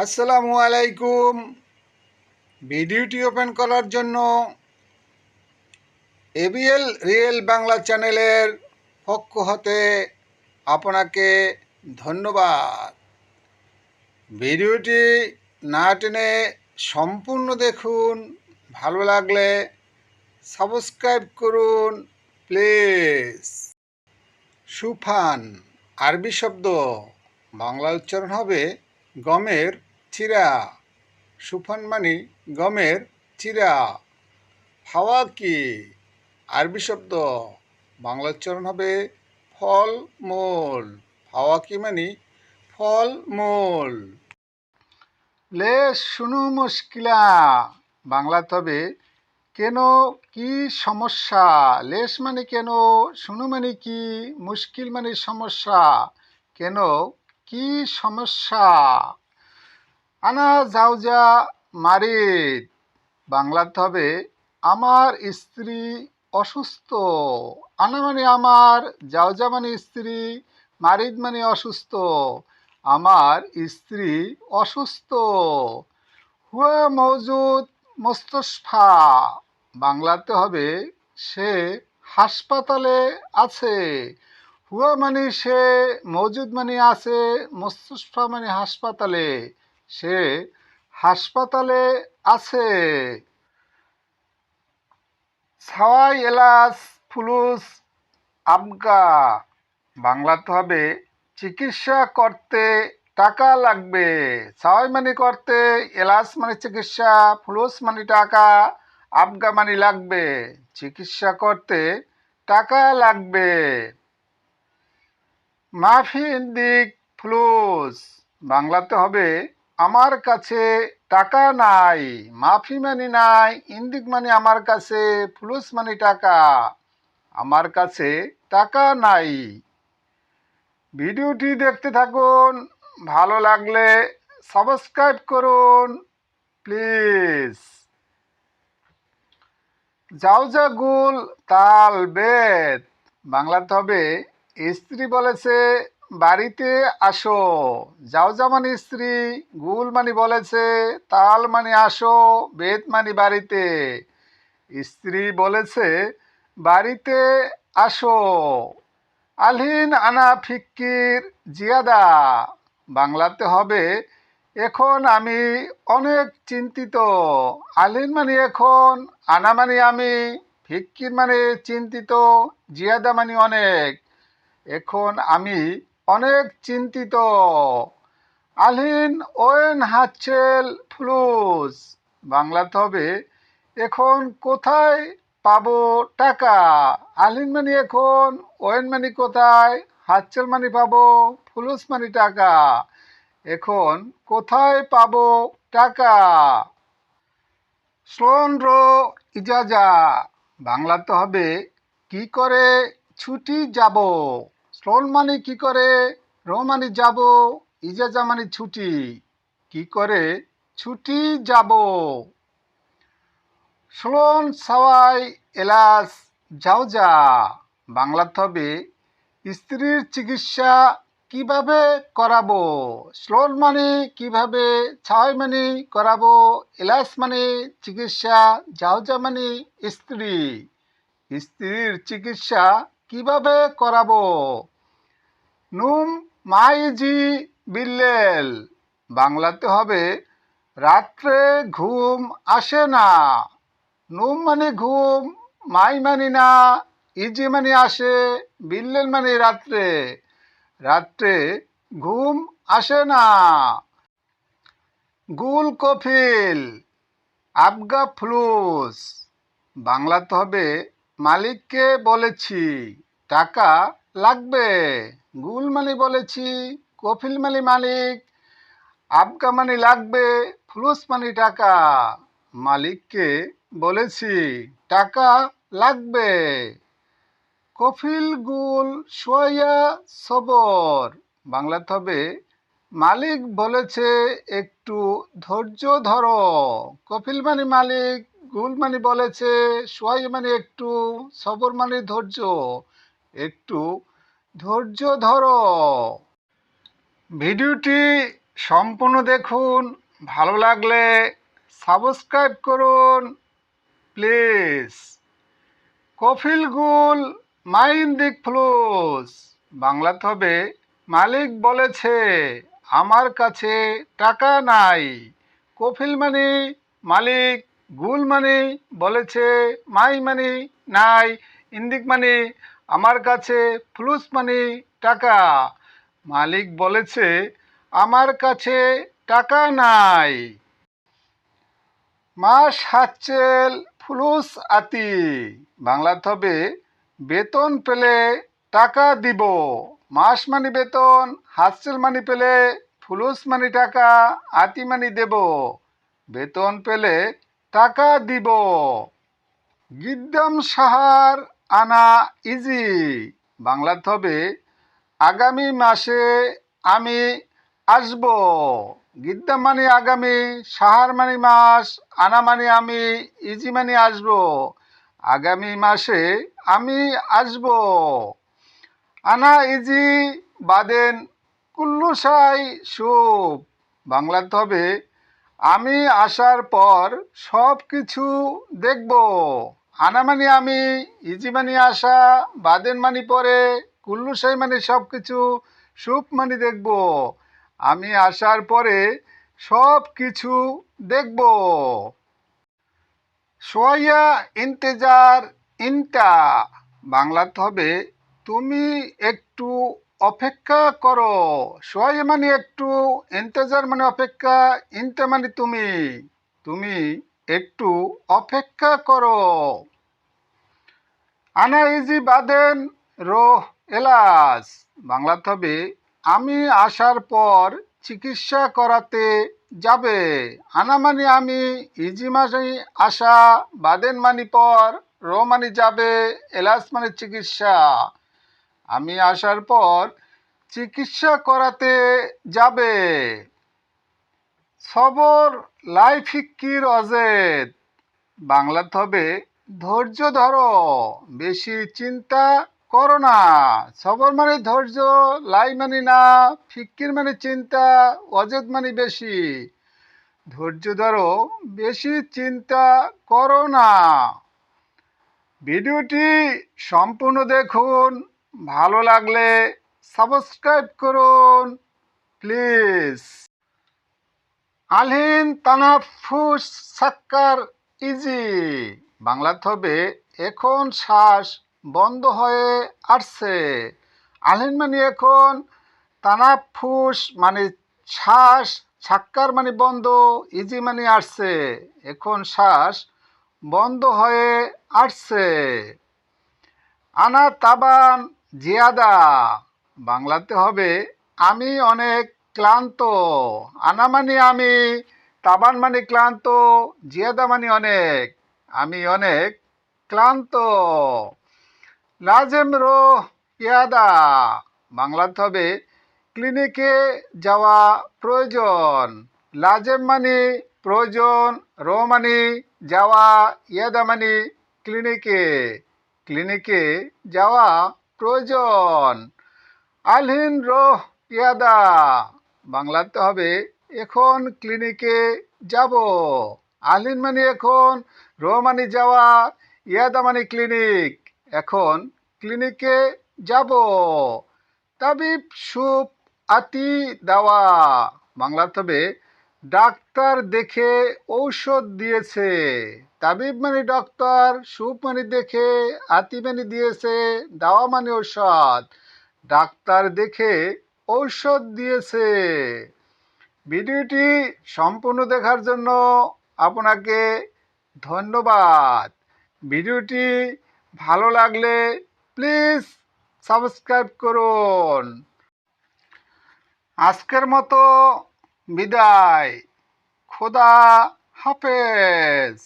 আসসালামু আলাইকুম। ভিডিওটি ওপেন করার জন্য এবিএল রিয়েল বাংলা চ্যানেলের পক্ষ হতে আপনাকে ধন্যবাদ। ভিডিওটি না টেনে সম্পূর্ণ দেখুন। ভালো লাগলে সাবস্ক্রাইব করুন প্লিজ। সুফান আরবি শব্দ, বাংলা উচ্চারণ হবে গমের চিরা। সুফান মানে গমের চিরা। ফাওয়াকি আরবি শব্দ, বাংলা উচ্চারণ হবে ফল মূল। ফাওয়াকি মানে ফল মূল। লেশ শুনু মুশকিলা, বাংলাতে হবে কেন, কি সমস্যা। লেশ মানে কেন, শুনু মানে কি, মুশকিল মানে সমস্যা। কেন, কি সমস্যা। আনা জাউজা মারিদ, বাংলাতে হবে আমার স্ত্রী অসুস্থ। আনা মানে আমার, জাউজা মানে স্ত্রী, মারিদ মানে অসুস্থ। আমার স্ত্রী অসুস্থ। হুয়া মৌজুদ মুস্তশফা, বাংলাতে হবে সে হাসপাতালে আছে। হুয়া মানে সে, মৌজুদ মানে আছে, মুস্তশফা মানে হাসপাতালে, সে হাসপাতালে আছে। ছাওয়াই এলাচ ফুলুস আবগা, বাংলাতে হবে চিকিৎসা করতে টাকা লাগবে। ছাওয়াই মানে করতে, এলাচ মানে চিকিৎসা, ফুলুস মানে টাকা, আবগা মানে লাগবে। চিকিৎসা করতে টাকা লাগবে। মাফি ইন্দিক ফ্লুস, বাংলাতে হবে আমার কাছে টাকা নাই। মাফি মানে নাই, ইন্দিক মানে আমার কাছে, ফ্লুস মানে টাকা। আমার কাছে টাকা নাই। ভিডিওটি দেখতে থাকুন। ভালো লাগলে সাবস্ক্রাইব করুন প্লিজ। জাউজা গুল তাল বেদ, বাংলাতে হবে স্ত্রী বলেছে বাড়িতে আসো। জাউজা মানে স্ত্রী, গুল মানে বলেছে, তাল মানে আসো, বেদ মানে বাড়িতে। স্ত্রী বলেছে বাড়িতে আসো। আলহিন আনা ফিক্কির জিয়াদা, বাংলাতে হবে এখন আমি অনেক চিন্তিত। আলহিন মানে এখন, আনা মানে আমি, ফিক্কির মানে চিন্তিত, জিয়াদা মানে অনেক। এখন আমি অনেক চিন্তিত। আলহিন ওয়েন হাচ্ছেল ফ্লুস, বাংলাতে হবে এখন কোথায় পাবো টাকা। আলহিন মানে এখন, ওয়েন মানে কোথায়, হাচ্ছেল মানে পাবো, ফ্লুস মানে টাকা। এখন কোথায় পাবো টাকা। শ্লোন রো ইজাজা, বাংলাতে হবে কি করে ছুটি যাব। শ্লোন মানে কি করে, রো মানে যাব, ইজাজা মানে ছুটি। কি করে ছুটি যাব। শ্লোন সাওয়াই এলাস জাউজা, বাংলাতে হবে স্ত্রীর চিকিৎসা কিভাবে করাবো। শ্লোন মানে কিভাবে, ছাওয়াই মানে করাবো, এলাস মানে চিকিৎসা, জাউজা মানে স্ত্রী। স্ত্রীর চিকিৎসা কিভাবে করাবো। নুম মাইজি বিল্লেল, বাংলাতে হবে রাত্রে ঘুম আসে না। নুম মানে ঘুম, মাই মানে না, ইজি মানে আসে, বিল্লেল মানে রাত্রে। রাত্রে ঘুম আসে না। গুল কফিল আবগা ফ্লুস, বাংলাতে হবে মালিককে বলেছি টাকা লাগবে। গুল মানে বলেছি, কফিল মানে মালিক, আবগা মানে লাগবে, ফ্লুস মানে টাকা। মালিককে বলেছি টাকা লাগবে। কফিল গুল সোয়া সবর, বাংলাতে হবে মালিক বলেছে একটু ধৈর্য ধরো। কফিল মানে মালিক, গুল মানে বলেছে, সোয়াই মানে একটু, সবর মানে ধৈর্য, একটু ধৈর্য ধরো। ভিডিওটি সম্পূর্ণ দেখুন, ভালো লাগলে সাবস্ক্রাইব করুন প্লিজ। কফিলগুল মাইন্দিক ফ্লুস বাংলাতে হবে মালিক বলেছে আমার কাছে টাকা নাই। কফিল মানে মালিক, গুল মানে বলেছে, মাই মানে নাই, ইন্দিক মানে আমার কাছে, ফ্লুস মানে টাকা। মালিক বলেছে আমার কাছে টাকা নাই। মাস হাচ্ছেল ফুলুস আতি বাংলাতে হবে বেতন পেলে টাকা দিব। মাস মানে বেতন, হাচ্ছেল মানে পেলে, ফুলুস মানে টাকা, আতি মানে দেব। বেতন পেলে টাকা দিব। গিদ্দাম সাহার আনা ইজি বাংলাতে হবে আগামী মাসে আমি আসব। গিদ্দাম মানে আগামী, সাহার মানে মাস, আনা মানে আমি, ইজি মানে আসব। আগামী মাসে আমি আসব। আনা ইজি বাদেন কুল্লু সাই সুপ বাংলাতে হবে আমি আসার পর সব কিছু দেখব। আনা মানে আমি, ইজি মানে আসা, বাদেন মানে পরে, কুল্লু সাই মানে সব কিছু, সুপ মানে দেখব। আমি আসার পরে সব কিছু দেখব। সোয়া ইন্তেজার ইনটা বাংলাতে হবে তুমি একটু অপেক্ষা করো। সোয়া মানে একটু, ইন্তেজার মানে অপেক্ষা, ইনটা মানে তুমি। তুমি একটু অপেক্ষা করো। আনা ইজি বাদেন রোহ এলাস বাংলাতে হবে আমি আসার পর চিকিৎসা করাতে যাবে। আনা মানে আমি, ইজি মানে আসা, বাদেন মানে পর, রো মানে যাবে, এলাস মানে চিকিৎসা। আমি আসার পর চিকিৎসা করাতে যাবে। সবর লাইফিক্কির অজেদ বাংলাতে হবে ধৈর্য ধরো, বেশি চিন্তা করো না। সবর মানে ধৈর্য, লাই মানে না, ফিক্কির মানে চিন্তা, অজেদ মানে বেশি। ধৈর্য ধরো, বেশি চিন্তা করো না। ভিডিওটি সম্পূর্ণ দেখুন, ভালো লাগলে সাবস্ক্রাইব করুন প্লিজ। আলহিন তানাফুস সাক্কার ইজি বাংলাতে হবে এখন শ্বাস বন্ধ হয়ে আসছে। আলহিন মানে এখন, তানাফুস মানে শ্বাস, সাক্কার মানে বন্ধ, ইজি মানে আসছে। এখন শ্বাস বন্ধ হয়ে আসছে। আনা তাবান জিয়াদা বাংলাতে হবে আমি অনেক ক্লান্ত। আনা মানে আমি, তাবান মানে ক্লান্ত, জিয়াদা মানে অনেক, আমি অনেক ক্লান্ত। লাজেম রো ইয়াদা বাংলাতে হবে ক্লিনিকে যাওয়া প্রয়োজন। লাজেম মানে প্রয়োজন, রো মানে যাওয়া, ইয়াদা মানে ক্লিনিকে, ক্লিনিকে যাওয়া প্রয়োজন। আলহিন রোহ ইয়াদা বাংলাতে হবে এখন ক্লিনিকে যাব। আলহিন মানে এখন, রো মানে যাওয়া, ইয়াদা মানে ক্লিনিক, এখন ক্লিনিকে যাব। তাবিব সুপ আতি দাওয়া বাংলাতে হবে ডাক্তার দেখে ঔষধ দিয়েছে। তাবিব মানে ডক্টর, সুপ মানে দেখে, আতি মানে দিয়েছে, দাওয়া মানে ঔষধ। ডাক্তার দেখে ঔষধ দিয়েছে। ভিডিওটি সম্পূর্ণ দেখার জন্য আপনাকে ধন্যবাদ। ভিডিওটি ভালো লাগলে প্লিজ সাবস্ক্রাইব করুন। আজকের মতো বিদায়। খোদা হাফেজ।